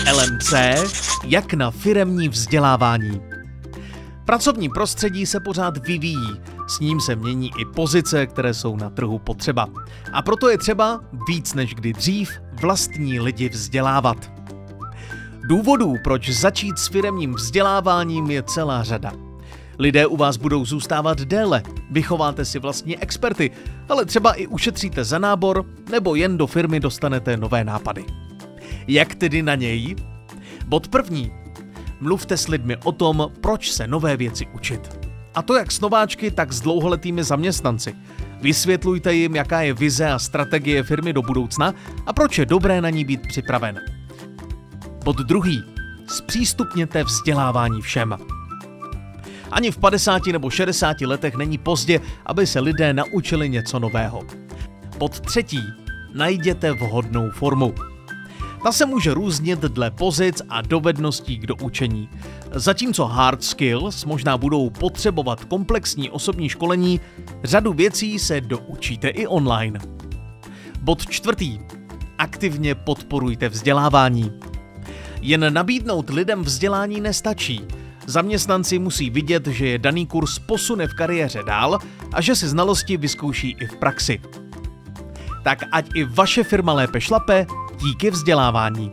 LMC, jak na firemní vzdělávání. Pracovní prostředí se pořád vyvíjí, s ním se mění i pozice, které jsou na trhu potřeba. A proto je třeba víc než kdy dřív vlastní lidi vzdělávat. Důvodů, proč začít s firemním vzděláváním, je celá řada. Lidé u vás budou zůstávat déle, vychováte si vlastní experty, ale třeba i ušetříte za nábor, nebo jen do firmy dostanete nové nápady. Jak tedy na něj? Bod první. Mluvte s lidmi o tom, proč se nové věci učit. A to jak s nováčky, tak s dlouholetými zaměstnanci. Vysvětlujte jim, jaká je vize a strategie firmy do budoucna a proč je dobré na ní být připraven. Bod druhý. Zpřístupněte vzdělávání všem. Ani v 50 nebo 60 letech není pozdě, aby se lidé naučili něco nového. Bod třetí. Najděte vhodnou formu. Ta se může různit dle pozic a dovedností k doučení. Zatímco hard skills možná budou potřebovat komplexní osobní školení, řadu věcí se doučíte i online. Bod čtvrtý. Aktivně podporujte vzdělávání. Jen nabídnout lidem vzdělání nestačí. Zaměstnanci musí vidět, že je daný kurz posune v kariéře dál a že si znalosti vyzkouší i v praxi. Tak ať i vaše firma lépe šlape díky vzdělávání.